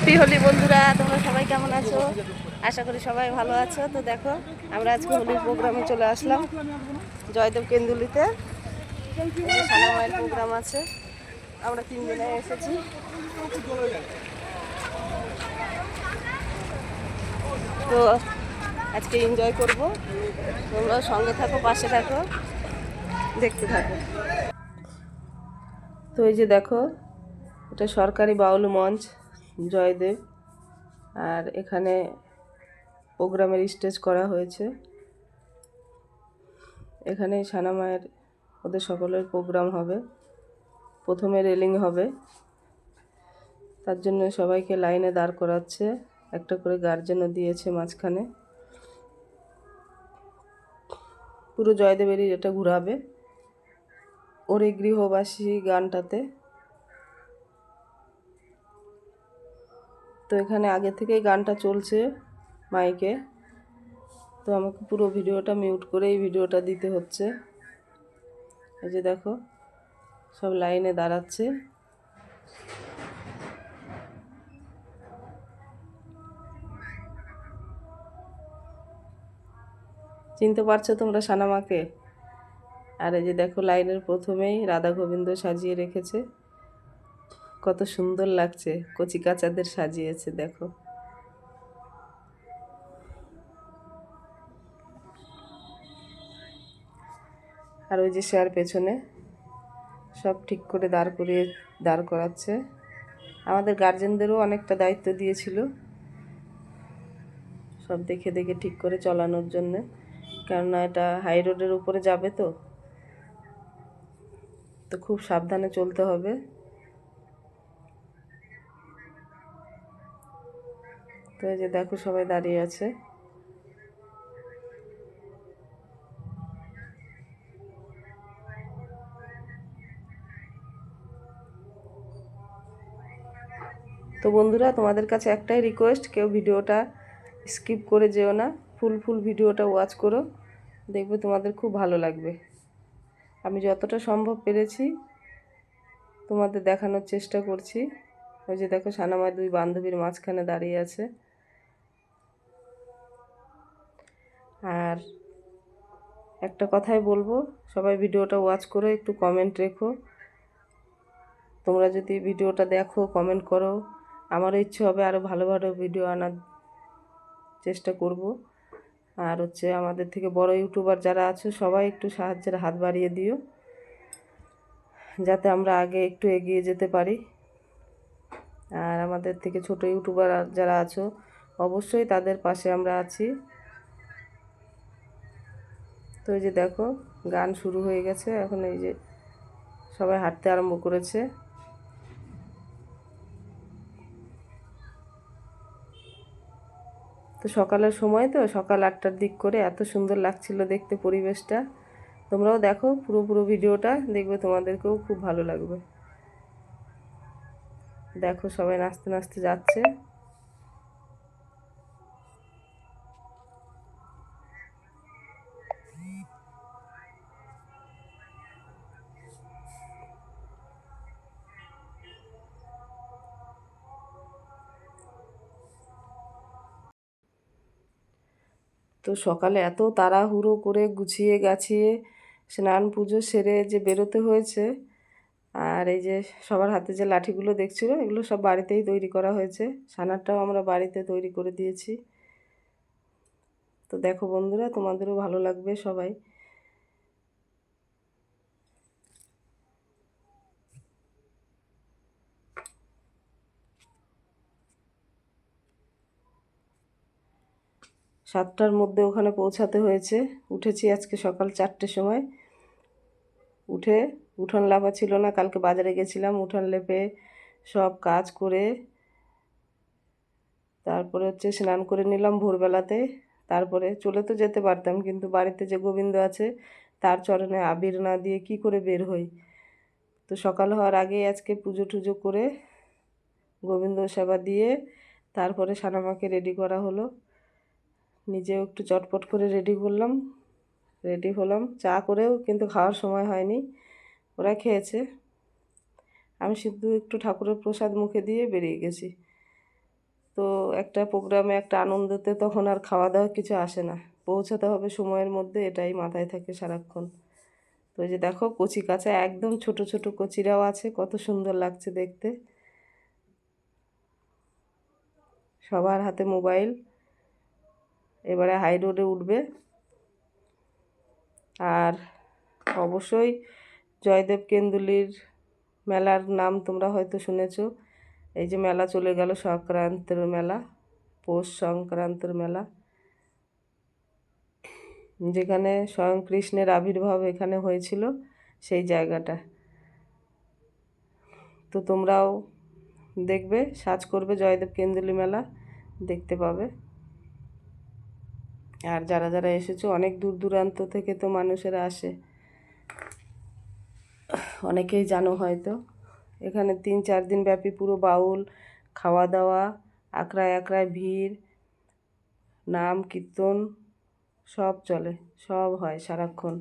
Happy Holi বন্ধুরা, তোমরা সবাই কেমন আছো? আশা করি সবাই ভালো আছো। তো দেখো, আমরা আজকে হোলির প্রোগ্রামে চলে আসলাম জয়দেব কেন্দুলিতে। সানামায়ের প্রোগ্রাম আছে, আমরা 3 দিনে এসেছি। তো আজকে এনজয় করব, তোমরা সঙ্গে থাকো, পাশে থাকো, দেখতে থাকো। তো এই যে দেখো, এটা সরকারি বাউল মঞ্চ জয়দেব, আর এখানে প্রোগ্রামের স্টেজ করা হয়েছে। এখানে সানামায়ের ওদের সকলের প্রোগ্রাম হবে। প্রথমে রেলিং হবে, তার জন্য সবাইকে লাইনে দাঁড় করাচ্ছে। একটা করে গার্জেনও দিয়েছে মাঝখানে। পুরো জয়দেবেরই এটা ঘুরাবে ওরে গৃহবাসী গানটাতে। তো এখানে আগে থেকেই গানটা চলছে মাইকে, তো আমাকে পুরো ভিডিওটা মিউট করে এই ভিডিওটা দিতে হচ্ছে। এই যে দেখো, সব লাইনে দাঁড়াচ্ছে। চিনতে পারছো তোমরা সানামাকে? আর এই যে দেখো, লাইনের প্রথমেই রাধা গোবিন্দ সাজিয়ে রেখেছে, কত সুন্দর লাগছে। কচি কাচাদের সাজিয়েছে দেখো। আর ওই যে স্যার পেছনে সব ঠিক করে দাঁড় করাচ্ছে। আমাদের গার্জেনদেরও অনেকটা দায়িত্ব দিয়েছিল, সব দেখে দেখে ঠিক করে চালানোর জন্যে, কেননা এটা হাই রোডের উপরে যাবে। তো খুব সাবধানে চলতে হবে। তো এই যে দেখো, সবাই দাঁড়িয়ে আছে। তো বন্ধুরা, তোমাদের কাছে একটাই রিকোয়েস্ট, কেউ ভিডিওটা স্কিপ করে যেও না, ফুল ভিডিওটা ওয়াচ করো, দেখবে তোমাদের খুব ভালো লাগবে। আমি যতটা সম্ভব পেরেছি তোমাদের দেখানোর চেষ্টা করছি। ওই যে দেখো, সানামার 2 বান্ধবীর মাঝখানে দাঁড়িয়ে আছে। আর একটা কথাই বলবো, সবাই ভিডিওটা ওয়াচ করো, একটু কমেন্ট রেখো। তোমরা যদি ভিডিওটা দেখো, কমেন্ট করো, আমারও ইচ্ছে হবে আরও ভালো ভালো ভিডিও আনার চেষ্টা করব। আর হচ্ছে, আমাদের থেকে বড় ইউটিউবার যারা আছো সবাই একটু সাহায্যের হাত বাড়িয়ে দিও, যাতে আমরা আগে একটু এগিয়ে যেতে পারি। আর আমাদের থেকে ছোট ইউটিউবার যারা আছো, অবশ্যই তাদের পাশে আমরা আছি। তো এই যে দেখো, গান শুরু হয়ে গেছে, এখন এই যে সবাই হাঁটতে আরম্ভ করেছে। তো সকালের সময়, তো সকাল 8টার দিক করে, এত সুন্দর লাগছিল দেখতে পরিবেশটা। তোমরাও দেখো পুরো ভিডিওটা, দেখবে তোমাদেরকেও খুব ভালো লাগবে। দেখো, সবাই নাচতে নাচতে যাচ্ছে। তো সকালে এত তাড়াহুড়ো করে গুছিয়ে গাছিয়ে স্নান পুজো সেরে যে বেরোতে হয়েছে। আর এই যে সবার হাতে যে লাঠিগুলো দেখছিল, এগুলো সব বাড়িতেই তৈরি করা হয়েছে। ছানাটাও আমরা বাড়িতে তৈরি করে দিয়েছি। তো দেখো বন্ধুরা, তোমাদেরও ভালো লাগবে সবাই। সাতটার মধ্যে ওখানে পৌঁছাতে হয়েছে। উঠেছি আজকে সকাল 4টের সময়। উঠে উঠোন লাফা ছিল না, কালকে বাজারে গেছিলাম, উঠোন লেপে সব কাজ করে তারপরে হচ্ছে স্নান করে নিলাম ভোরবেলাতে। তারপরে চলে তো যেতে পারতাম, কিন্তু বাড়িতে যে গোবিন্দ আছে তার চরণে আবির না দিয়ে কি করে বের হই। তো সকাল হওয়ার আগেই আজকে পুজো টুজো করে গোবিন্দ সেবা দিয়ে তারপরে সানামাকে রেডি করা হলো। নিজেও একটু চটপট করে রেডি হলাম। চা করেও কিন্তু খাওয়ার সময় হয়নি, ওরা খেয়েছে। আমি শুধু একটু ঠাকুরের প্রসাদ মুখে দিয়ে বেরিয়ে গেছি। তো একটা প্রোগ্রামে একটা আনন্দতে তখন আর খাওয়া দাওয়া কিছু আসে না, পৌঁছাতে হবে সময়ের মধ্যে, এটাই মাথায় থাকে সারাক্ষণ। তো এই যে দেখো কচি কাঁচা একদম ছোট ছোট কচিরাও আছে, কত সুন্দর লাগছে দেখতে। সবার হাতে মোবাইল, এবারে হাই রোডে উঠবে। আর অবশ্যই জয়দেব কেন্দুলির মেলার নাম তোমরা হয়তো শুনেছো। এই যে মেলা চলে গেল, সংক্রান্তের মেলা, পৌষ সংক্রান্তের মেলা, যেখানে স্বয়ং কৃষ্ণের আবির্ভাব এখানে হয়েছিল, সেই জায়গাটা। তো তোমরাও দেখবে, সার্চ করবে জয়দেব কেন্দুলি মেলা, দেখতে পাবে। আর যারা যারা এসেছো, অনেক দূর দূরান্ত থেকে তো মানুষেরা আসে, অনেকেই জানো হয়তো। এখানে 3-4 দিন ব্যাপী পুরো বাউল, খাওয়া দাওয়া, আকড়ায় আকড়ায় ভিড়, নাম কীর্তন সব চলে, সব হয় সারাক্ষণ।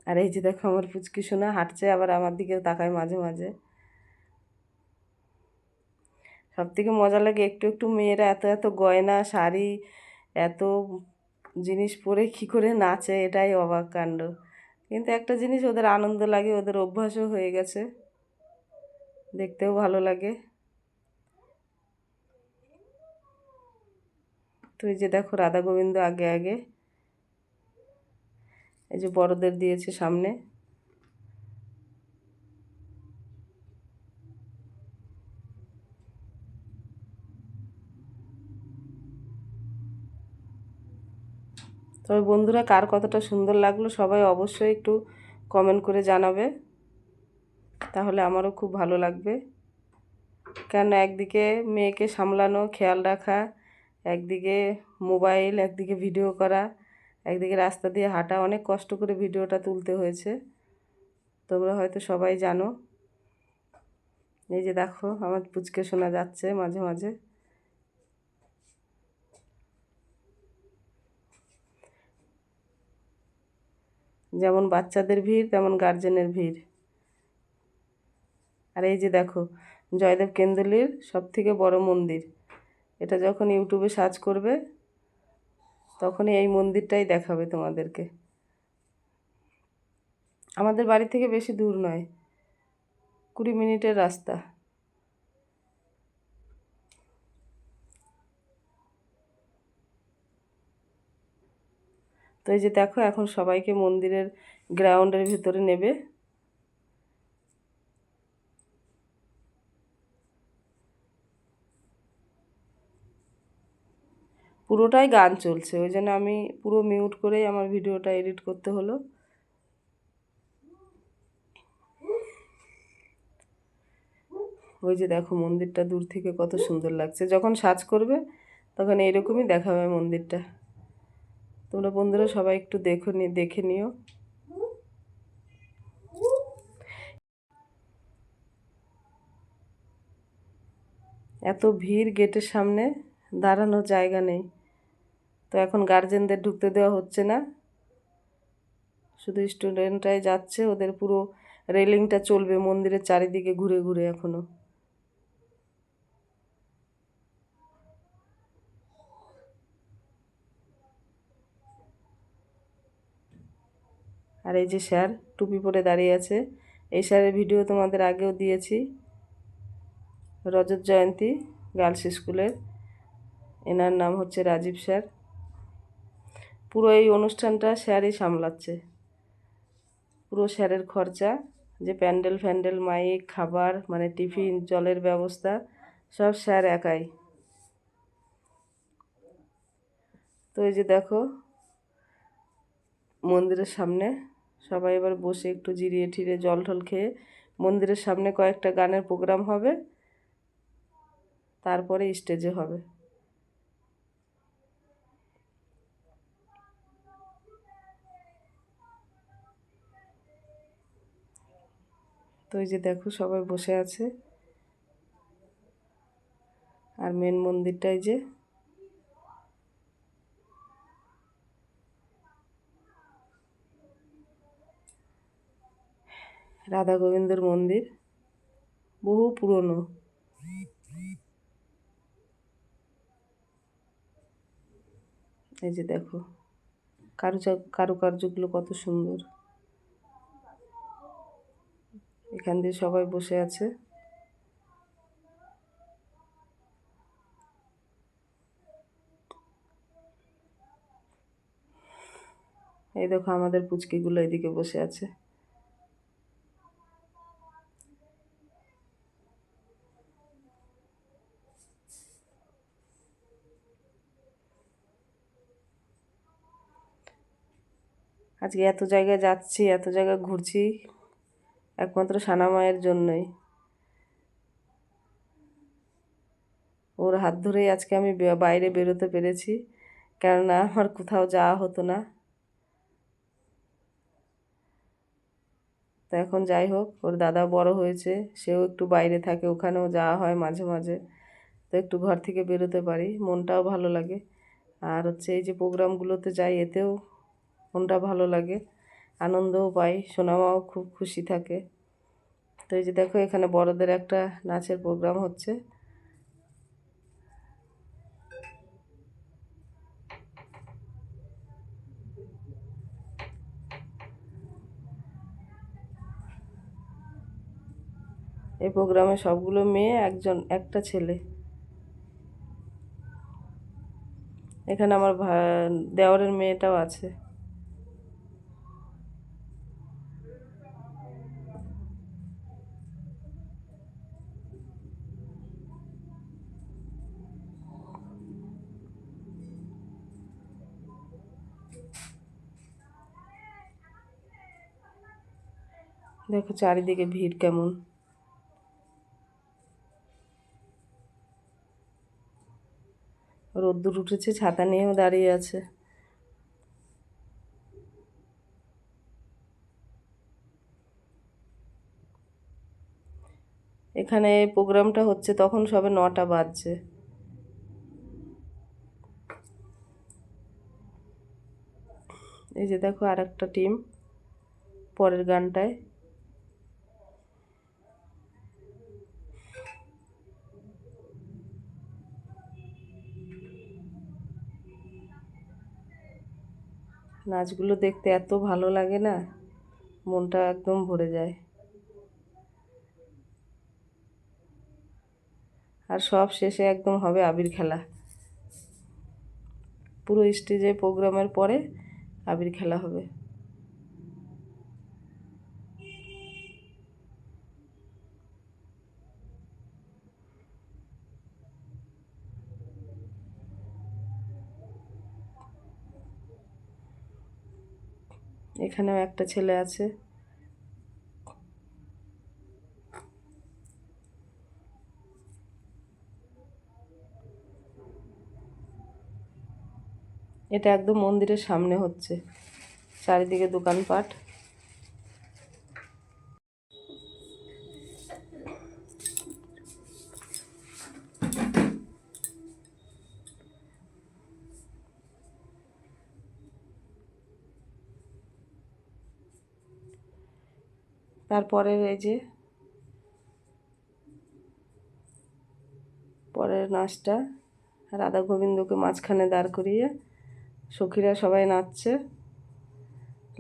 আর এই যে দেখো আমার পুচকি সোনা হাঁটছে, আবার আমার দিকে তাকায় মাঝে মাঝে। সব থেকে মজা লাগে একটু একটু মেয়েরা এত এত গয়না শাড়ি এত জিনিস পরে কী করে নাচে, এটাই অবাক কাণ্ড। কিন্তু একটা জিনিস, ওদের আনন্দ লাগে, ওদের অভ্যাসও হয়ে গেছে, দেখতেও ভালো লাগে। তো এই যে দেখো রাধা গোবিন্দ আগে আগে, এই যে বড়দের দিয়েছে সামনে। তবে বন্ধুরা, কার কতটা সুন্দর লাগলো সবাই অবশ্যই একটু কমেন্ট করে জানাবে, তাহলে আমারও খুব ভালো লাগবে। কেন একদিকে মেয়েকে সামলানো, খেয়াল রাখা, একদিকে মোবাইল, একদিকে ভিডিও করা, একদিকে রাস্তা দিয়ে হাঁটা, অনেক কষ্ট করে ভিডিওটা তুলতে হয়েছে, তোমরা হয়তো সবাই জানো। এই যে দেখো আমার পুচকে শোনা যাচ্ছে মাঝে মাঝে। যেমন বাচ্চাদের ভিড়, তেমন গার্জেনের ভিড়। আর এই যে দেখো জয়দেব কেন্দুলির সবথেকে বড় মন্দির, এটা যখন ইউটিউবে সার্চ করবে তখনই এই মন্দিরটাই দেখাবে তোমাদেরকে। আমাদের বাড়ি থেকে বেশি দূর নয়, 20 মিনিটের রাস্তা। তো এই যে দেখো এখন সবাইকে মন্দিরের গ্রাউন্ডের ভিতরে নেবে। পুরোটাই গান চলছে, ওই জন্য আমি পুরো মিউট করেই আমার ভিডিওটা এডিট করতে হলো। ওই যে দেখো মন্দিরটা দূর থেকে কত সুন্দর লাগছে, যখন সার্চ করবে তখন এইরকমই দেখাবে মন্দিরটা। তোমরা বন্ধুরা সবাই একটু দেখে নিও। এত ভিড়, গেটের সামনে দাঁড়ানোর জায়গা নেই। তো এখন গার্জেনদের ঢুকতে দেওয়া হচ্ছে না, শুধু স্টুডেন্টরাই যাচ্ছে, ওদের পুরো রেলিংটা চলবে মন্দিরের চারিদিকে ঘুরে ঘুরে এখনো। আর এই যে স্যার টুপি পরে দাঁড়িয়ে আছে, এই স্যারের ভিডিও তোমাদের আগেও দিয়েছি, রজত জয়ন্তী গার্লস স্কুলের, এনার নাম হচ্ছে রাজীব স্যার। পুরো এই অনুষ্ঠানটা স্যারই সামলাচ্ছে, পুরো স্যারের খরচা, যে প্যান্ডেল ফ্যান্ডেল, মাইক, খাবার, মানে টিফিন, জলের ব্যবস্থা সব স্যার একাই। তো এই যে দেখো মন্দিরের সামনে সবাই এবার বসে একটু জিরিয়ে ঠিরিয়ে জল টল খেয়ে, মন্দিরের সামনে কয়েকটা গানের প্রোগ্রাম হবে, তারপরে স্টেজে হবে। তো এই যে দেখো সবাই বসে আছে, আর মেন মন্দিরটাই যে রাধা গোবিন্দর মন্দির, বহু পুরনো। এই যে দেখো কারুকার্যগুলো কত সুন্দর। এখান দিয়ে সবাই বসে আছে। এই দেখো আমাদের পুচকিগুলো এদিকে বসে আছে। আজকে এত জায়গায় যাচ্ছি, এত জায়গায় ঘুরছি একমাত্র সানামায়ের জন্যই। ওর হাত ধরেই আজকে আমি বাইরে বেরোতে পেরেছি, কেননা আমার কোথাও যাওয়া হতো না। তো এখন যাই হোক, ওর দাদা বড় হয়েছে, সেও একটু বাইরে থাকে, ওখানেও যাওয়া হয় মাঝে মাঝে। তো একটু ঘর থেকে বেরোতে পারি, মনটাও ভালো লাগে। আর হচ্ছে এই যে প্রোগ্রামগুলোতে যাই, এতেও মনটা ভালো লাগে, আনন্দও পাই, সোনামাও খুব খুশি থাকে। তো এই যে দেখো এখানে বড়দের একটা নাচের প্রোগ্রাম হচ্ছে। এই প্রোগ্রামে সবগুলো মেয়ে, একটা ছেলে। এখানে আমার দেওরের মেয়েটাও আছে। দেখো চারিদিকে ভিড় কেমন। রোদ্দুর উঠেছে, ছাতা নিয়েও দাঁড়িয়ে আছে। এখানে প্রোগ্রামটা হচ্ছে তখন সবে 9টা বাজছে। এই যে দেখো আর একটা টিম পরের গানটায়। নাচগুলো দেখতে এত ভালো লাগে না, মনটা একদম ভরে যায়। আর সব শেষে একদম হবে আবির খেলা। পুরো স্টেজে প্রোগ্রামের পরে আবির খেলা হবে। এখানেও একটা ছেলে আছে। এটা একদম মন্দিরের সামনে হচ্ছে, চারিদিকে দোকানপাট। তারপরে এই যে পরের নাচটা, রাধা গোবিন্দকে মাঝখানে দাঁড় করিয়ে সখীরা সবাই নাচছে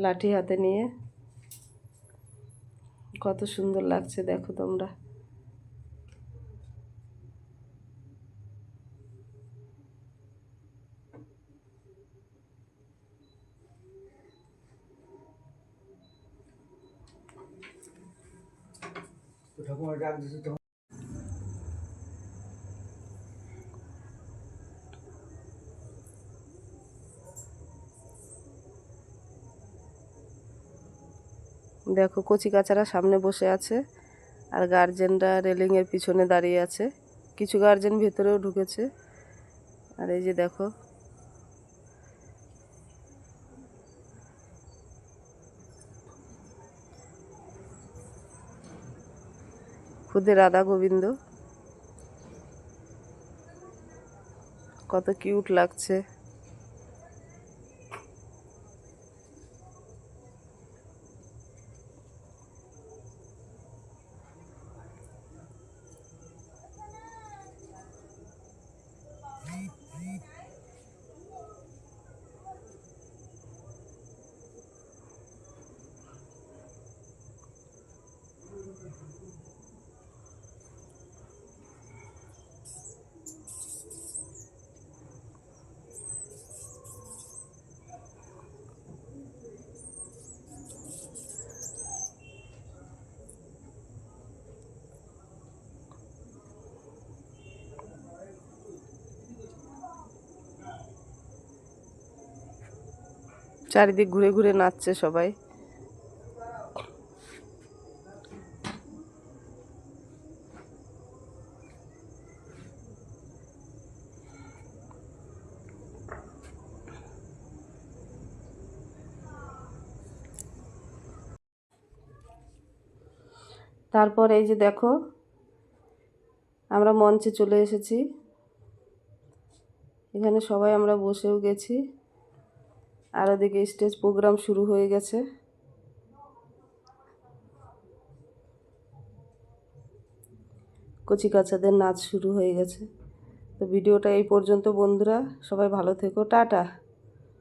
লাঠি হাতে নিয়ে। কত সুন্দর লাগছে দেখো তোমরা। দেখো কচি কাচারা সামনে বসে আছে, আর গার্জেনরা রেলিংয়ের পিছনে দাঁড়িয়ে আছে, কিছু গার্জেন ভেতরেও ঢুকেছে। আর এই যে দেখো খুদে রাধা গোবিন্দ, কত কিউট লাগছে। চারিদিক ঘুরে ঘুরে নাচছে সবাই। তারপর এই যে দেখো আমরা মঞ্চে চলে এসেছি, এখানে সবাই আমরা বসেও গেছি, আর ওদিকে স্টেজ প্রোগ্রাম শুরু হয়ে গেছে। কচিকাচাদের নাচ শুরু হয়ে গেছে। তো ভিডিওটা এই পর্যন্ত বন্ধুরা, সবাই ভালো থেকো, টাটা।